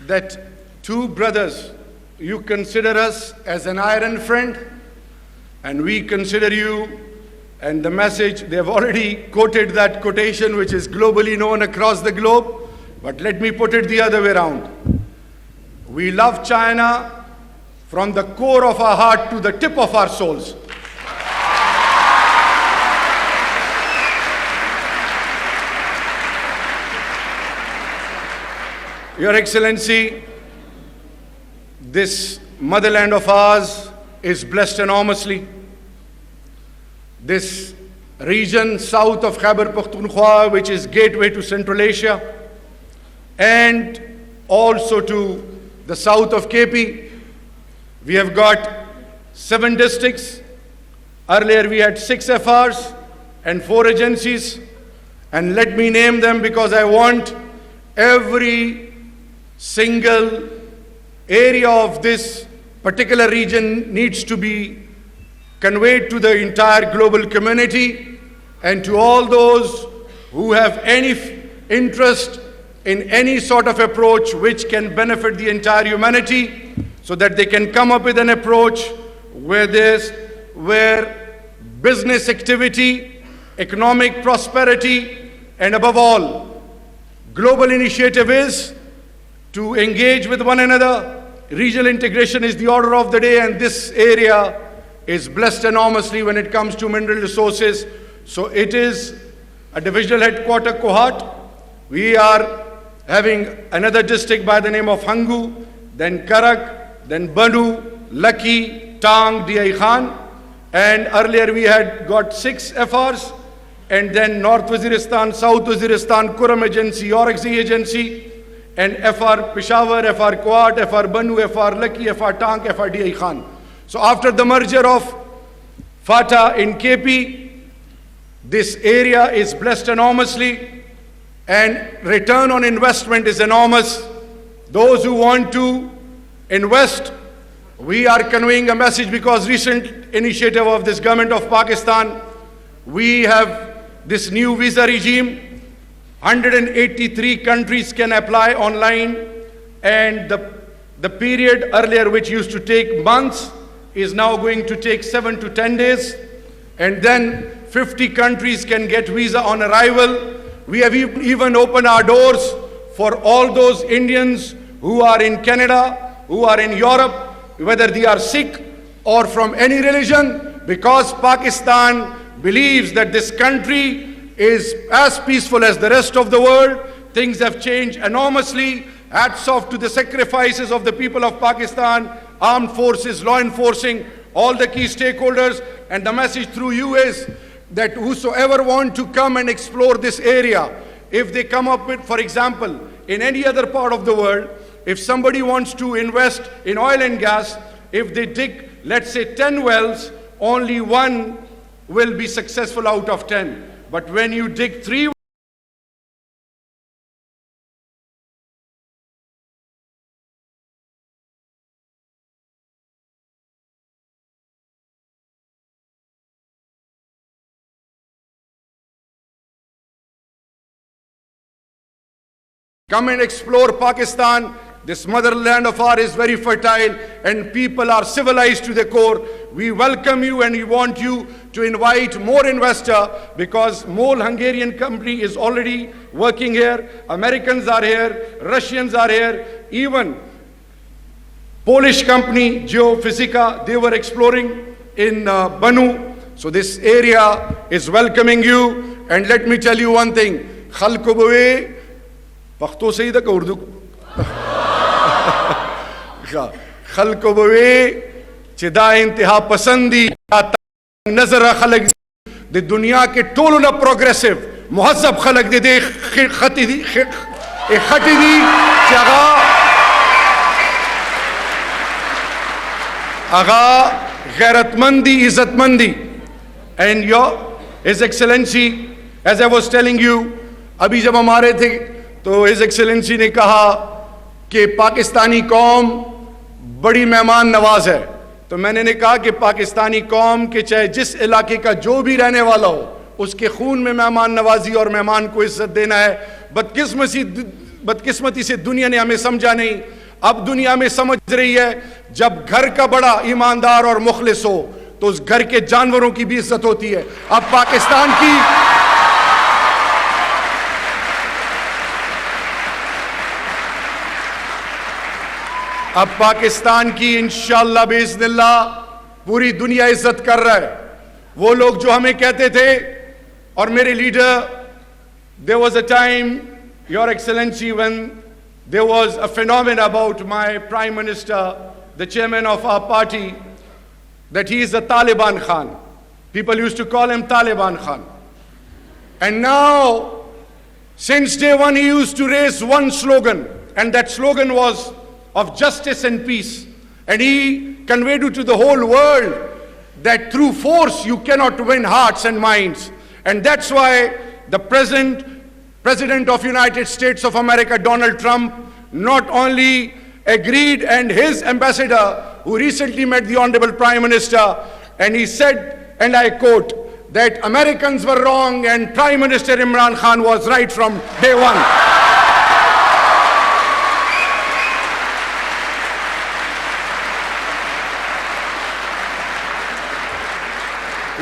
that two brothers, you consider us as an iron friend, and we consider you, and the message, they have already quoted that quotation which is globally known across the globe, but let me put it the other way around. We love China from the core of our heart to the tip of our souls. Your Excellency, this motherland of ours is blessed enormously. This region south of Khyber Pakhtunkhwa, which is gateway to Central Asia, and also to the south of KP, we have got 7 districts. Earlier we had 6 FRs and 4 agencies, and let me name them because I want every single area of this particular region needs to be conveyed to the entire global community and to all those who have any interest in any sort of approach which can benefit the entire humanity, so that they can come up with an approach where business activity, economic prosperity, and above all, global initiative is to engage with one another. Regional integration is the order of the day, and this area is blessed enormously when it comes to mineral resources. So it is a divisional headquarter Kohat. We are having another district by the name of Hangu, then Karak, then Banu, Lucky, Tang, Diyai Khan, and earlier we had got 6 FRs, and then North Waziristan, South Waziristan, Kuram Agency, Orakzai Agency, and FR Peshawar, FR Kuwait, FR Banu, FR Lucky, FR Tang, FR Diyai Khan. So after the merger of FATA in KP, this area is blessed enormously, and return on investment is enormous. Those who want to invest, we are conveying a message because recent initiative of this government of Pakistan, we have this new visa regime. 183 countries can apply online, and the period earlier which used to take months is now going to take 7 to 10 days, and then 50 countries can get visa on arrival. We have even opened our doors for all those Indians who are in Canada, who are in Europe, whether they are Sikh or from any religion, because Pakistan believes that this country is as peaceful as the rest of the world. Things have changed enormously. Hats off to the sacrifices of the people of Pakistan, armed forces, law enforcing, all the key stakeholders. And the message through you is that whosoever want to come and explore this area, if they come up with, for example, in any other part of the world, if somebody wants to invest in oil and gas, if they dig, let's say 10 wells, only 1 will be successful out of 10. But when you dig 3 come and explore Pakistan. This motherland of ours is very fertile, and people are civilized to the core. We welcome you, and we want you to invite more investor, because MOL Hungarian company is already working here. Americans are here, Russians are here, even Polish company Geophysica, they were exploring in Banu. So this area is welcoming you, and let me tell you one thing. Khalko bawe, Pakhto sayida ka Urdu. Khalko bawe, chida intiha pasandi, nazara khalq de dunya ke toluna progressive, muhazzab khalq de khati di chaga aga ghairatmandi, izzatmandi. And His Excellency, as I was telling you, abhi jab hum aa rahe the, to His Excellency ne kaha कि पाकिस्तानी कौम बड़ी मेहमान नवाज है. तो मैंने ने कहा कि पाकिस्तानी कौम के चाहे जिस इलाके का जो भी रहने वाला हो, उसके खून में मेहमान नवाजी और मेहमान को इज्जत देना है. बदकिस्मती بدقسمتی سے دنیا نے ہمیں سمجھا نہیں. اب دنیا میں سمجھ رہی ہے جب گھر کا بڑا ایماندار اور مخلص ہو تو اس گھر کے جانوروں کی بھی عزت ہوتی ہے. اب پاکستان کی انشاءاللہ باذن اللہ پوری دنیا عزت کر رہا ہے. وہ لوگ جو ہمیں کہتے تھے, اور میرے leader, there was a time, Your Excellency, when there was a phenomenon about my Prime Minister, the chairman of our party, that he is a Taliban Khan. People used to call him Taliban Khan. And now, since day one, he used to raise one slogan, and that slogan was of justice and peace. And he conveyed it to the whole world that through force you cannot win hearts and minds. And that's why the President of United States of America, Donald Trump, not only agreed, and his ambassador, who recently met the Honorable Prime Minister, and he said, and I quote, that Americans were wrong and Prime Minister Imran Khan was right from day one.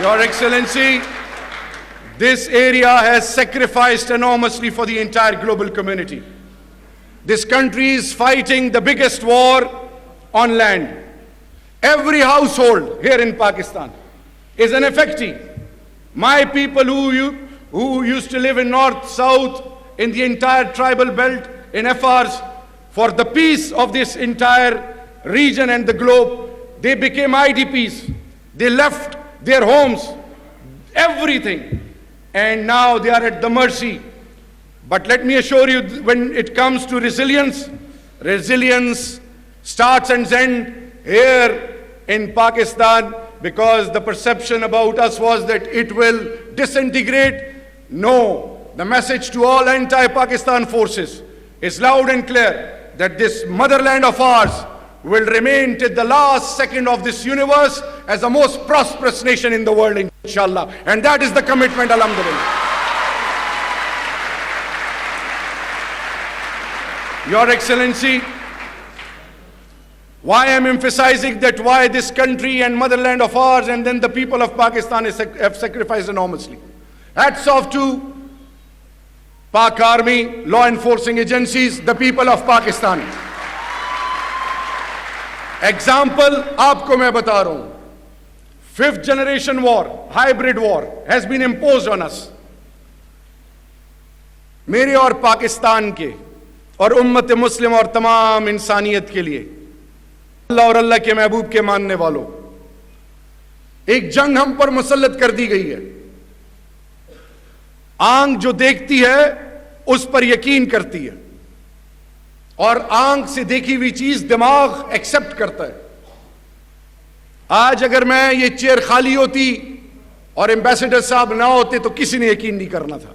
Your Excellency, this area has sacrificed enormously for the entire global community. This country is fighting the biggest war on land. Every household here in Pakistan is an effectee. My people who used to live in north, south, in the entire tribal belt, in FRs, for the peace of this entire region and the globe, they became IDPs. They left their homes, everything, and now they are at the mercy. But let me assure you, when it comes to resilience, resilience starts and ends here in Pakistan, because the perception about us was that it will disintegrate. No, the message to all anti-Pakistan forces is loud and clear that this motherland of ours will remain till the last second of this universe as the most prosperous nation in the world, inshallah. And that is the commitment, alhamdulillah. Your Excellency, why I am emphasizing that, why this country and motherland of ours and then the people of Pakistan have sacrificed enormously. Hats off to Pak Army, law enforcing agencies, the people of Pakistan. Example aapko main bata raha hu. 5th generation war, hybrid war has been imposed on us. میرے اور پاکستان کے اور امت مسلم اور تمام انسانیت کے لیے, اللہ اور اللہ کے محبوب کے ماننے والوں, ایک جنگ ہم پر مسلط کر دی گئی ہے. آنکھ جو دیکھتی ہے اس پر یقین کرتی ہے, اور آنکھ سے دیکھی ہوئی چیز دماغ ایکسپٹ کرتا ہے. آج اگر میں یہ چیئر خالی ہوتی اور ایمبیسڈر صاحب نہ ہوتے تو کسی نے یقین نہیں کرنا تھا.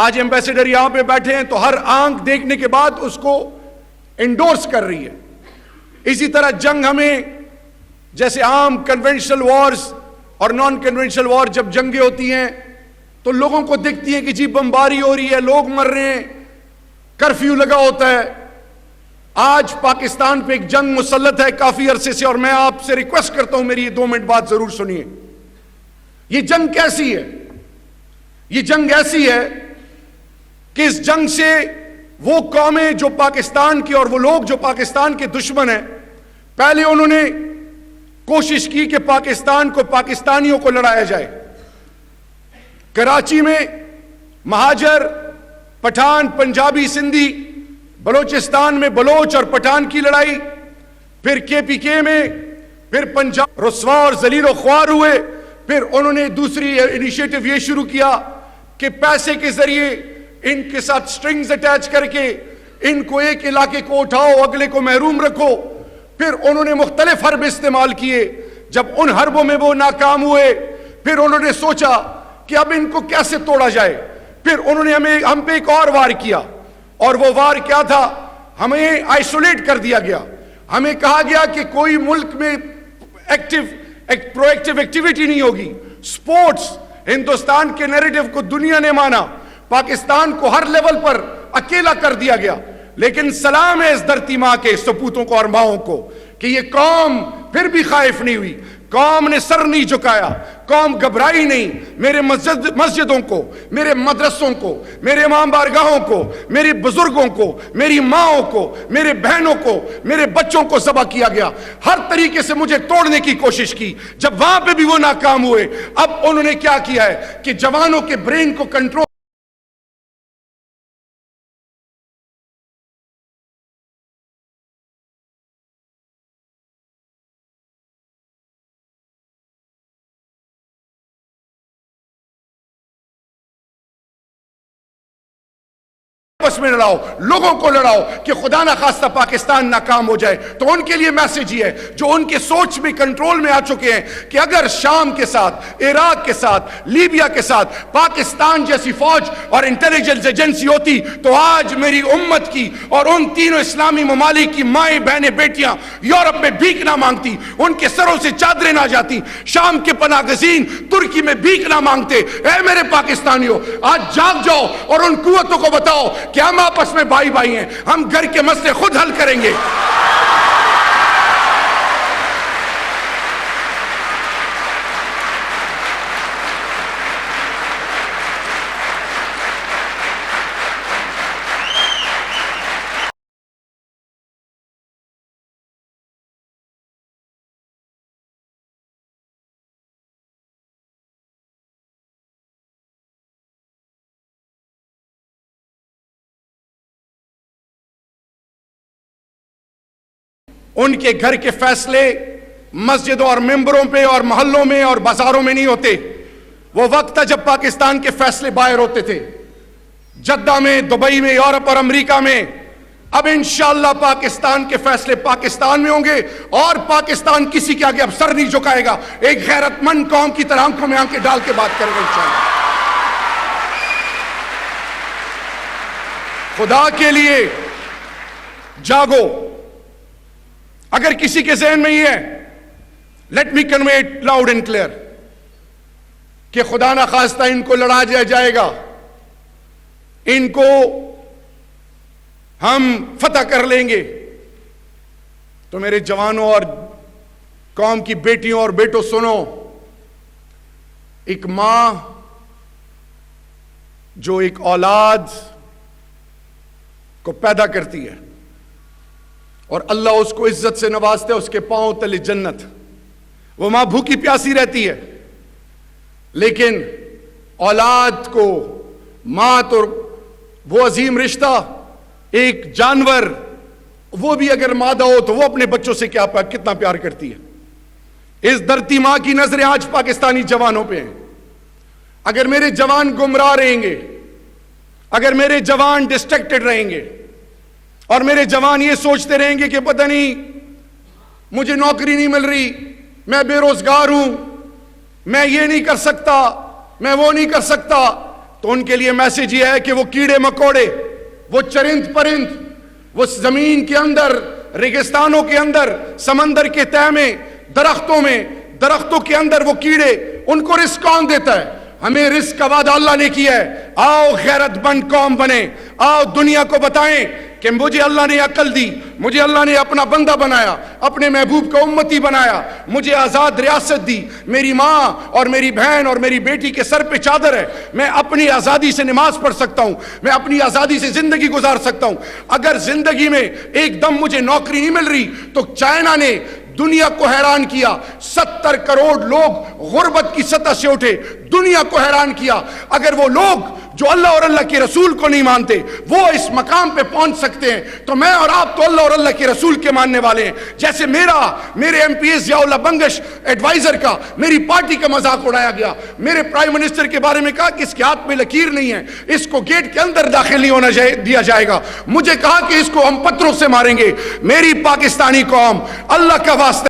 آج ایمبیسڈر یہاں پہ بیٹھے ہیں تو ہر آنکھ دیکھنے کے بعد اس کو انڈورس کر رہی ہے. اسی طرح جنگ ہمیں, جیسے عام کنونشنل وارز اور نان کنونشنل وار, جب جنگیں ہوتی ہیں تو لوگوں کو دیکھتی ہیں کہ جی بمباری ہو رہی ہے, لوگ مر رہے ہیں, کرفیو لگا ہوتا ہے. آج پاکستان پہ ایک جنگ مسلط ہے کافی عرصے سے, اور میں آپ سے ریکویسٹ کرتا ہوں میری یہ 2 منٹ بات ضرور سنیے. یہ جنگ کیسی ہے؟ یہ جنگ ایسی ہے کہ اس جنگ سے وہ قومیں جو پاکستان کی اور وہ لوگ جو پاکستان کے دشمن ہیں, پہلے انہوں نے کوشش کی کہ پاکستان کو, پاکستانیوں کو لڑایا جائے. کراچی میں مہاجر, پٹھان, پنجابی, سندھی, بلوچستان میں بلوچ اور پٹھان کی لڑائی, پھر KPK میں, پھر پنجاب رسوا اور ذلیل و خوار ہوئے. پھر انہوں نے دوسری انیشیٹو یہ شروع کیا کہ پیسے کے ذریعے ان کے ساتھ سٹرنگز اٹیچ کر کے ان کو ایک علاقے کو اٹھاؤ, اگلے کو محروم رکھو. پھر انہوں نے مختلف حرب استعمال کیے. جب ان حربوں میں وہ ناکام ہوئے, پھر انہوں نے سوچا کہ اب ان کو کیسے توڑا جائے. پھر انہوں نے ہم پہ ایک اور وار کیا, اور وہ وار کیا تھا؟ ہمیں آئسولیٹ کر دیا گیا. ہمیں کہا گیا کہ کوئی ملک میں پرو ایکٹیو ایکٹیویٹی نہیں ہوگی. سپورٹس, ہندوستان کے نیریٹو کو دنیا نے مانا, پاکستان کو ہر لیول پر اکیلا کر دیا گیا. لیکن سلام ہے اس دھرتی ماں کے سپوتوں کو اور ماؤں کو کہ یہ قوم پھر بھی خائف نہیں ہوئی, قوم نے سر نہیں جھکایا, قوم گھبرائی نہیں. میرے مسجدوں کو, میرے مدرسوں کو, میرے امام بارگاہوں کو, میرے بزرگوں کو, میری ماؤں کو, میرے بہنوں کو, میرے بچوں کو ذبح کیا گیا. ہر طریقے سے مجھے توڑنے کی کوشش کی. جب وہاں پہ بھی وہ ناکام ہوئے, اب انہوں نے کیا کیا ہے کہ جوانوں کے برین کو کنٹرول آپس میں لڑاؤ, لوگوں کو لڑاؤ کہ خدا نہ خواستہ پاکستان ناکام ہو جائے. تو ان کے لیے میسج یہ ہے جو ان کے سوچ میں کنٹرول میں آ چکے ہیں کہ اگر شام کے ساتھ, عراق کے ساتھ, لیبیا کے ساتھ پاکستان جیسی فوج اور انٹیلیجنس ایجنسی ہوتی تو آج میری امت کی اور ان تینوں اسلامی ممالک کی مائیں بہنیں بیٹیاں یورپ میں بھیک نہ مانگتی, ان کے سروں سے چادریں نہ جاتی, شام کے پناہ گزین ترکی میں بھیک نہ مانگتے. اے میرے پاکستانیوں, آج جاگ جاؤ اور ان قوتوں کو بتاؤ کہ ہم آپس میں بھائی بھائی ہیں, ہم گھر کے مسئلے خود حل کریں گے. ان کے گھر کے فیصلے مسجدوں اور ممبروں پہ اور محلوں میں اور بازاروں میں نہیں ہوتے. وہ وقت تھا جب پاکستان کے فیصلے باہر ہوتے تھے, جدہ میں, دبئی میں, یورپ اور امریکہ میں. اب انشاءاللہ پاکستان کے فیصلے پاکستان میں ہوں گے اور پاکستان کسی کے آگے اب سر نہیں جھکائے گا. ایک غیرت مند قوم کی طرح آنکھوں میں آنکھیں ڈال کے بات کرے گا انشاءاللہ. خدا کے لیے جاگو. اگر کسی کے ذہن میں یہ ہے, let me convey it loud and clear, کہ خدا نہ خواستہ ان کو لڑا دیا جائے گا, ان کو ہم فتح کر لیں گے, تو میرے جوانوں اور قوم کی بیٹیوں اور بیٹوں سنو. ایک ماں جو ایک اولاد کو پیدا کرتی ہے اور اللہ اس کو عزت سے نوازتے, اس کے پاؤں تلے جنت, وہ ماں بھوکی پیاسی رہتی ہے, لیکن اولاد کو ماں تو وہ عظیم رشتہ, ایک جانور وہ بھی اگر مادہ ہو تو وہ اپنے بچوں سے کتنا پیار کرتی ہے. اس دھرتی ماں کی نظریں آج پاکستانی جوانوں پہ ہیں. اگر میرے جوان گمراہ رہیں گے, اگر میرے جوان ڈسٹریکٹڈ رہیں گے اور میرے جوان یہ سوچتے رہیں گے کہ پتہ نہیں مجھے نوکری نہیں مل رہی, میں بے روزگار ہوں, میں یہ نہیں کر سکتا, میں وہ نہیں کر سکتا, تو ان کے لیے میسج یہ ہے کہ وہ کیڑے مکوڑے, وہ چرند پرند, وہ زمین کے اندر, ریگستانوں کے اندر, سمندر کے تہہ میں, درختوں کے اندر وہ کیڑے, ان کو رزق کون دیتا ہے؟ ہمیں رزق کا وعدہ اللہ نے کیا ہے. آؤ غیرت مند قوم بنے, آؤ دنیا کو بتائیں کہ مجھے اللہ نے عقل دی, مجھے اللہ نے اپنا بندہ بنایا, اپنے محبوب کا امتی بنایا, مجھے آزاد ریاست دی, میری ماں اور میری بہن اور میری بیٹی کے سر پہ چادر ہے, میں اپنی آزادی سے نماز پڑھ سکتا ہوں, میں اپنی آزادی سے زندگی گزار سکتا ہوں. اگر زندگی میں ایک دم مجھے نوکری نہیں مل رہی تو چائنا نے دنیا کو حیران کیا, 70 کروڑ لوگ غربت کی سطح سے اٹھے, دنیا کو حیران کیا. اگر وہ لوگ جو اللہ اور اللہ کے رسول کو نہیں مانتے وہ اس مقام پہ پہنچ سکتے ہیں, تو میں اور آپ تو اللہ اور اللہ کے رسول کے ماننے والے ہیں. جیسے میرے ایم پی ایس ضیاء اللہ بنگش ایڈوائزر کا, میری پارٹی کا مذاق اڑایا گیا, میرے پرائم منسٹر کے بارے میں کہا کہ اس کے ہاتھ میں لکیر نہیں ہے, اس کو گیٹ کے اندر داخل نہیں ہونا دیا جائے گا. مجھے کہا کہ اس کو ہم پتھروں سے ماریں گے. میری پاکستانی قوم, اللہ کا واسطہ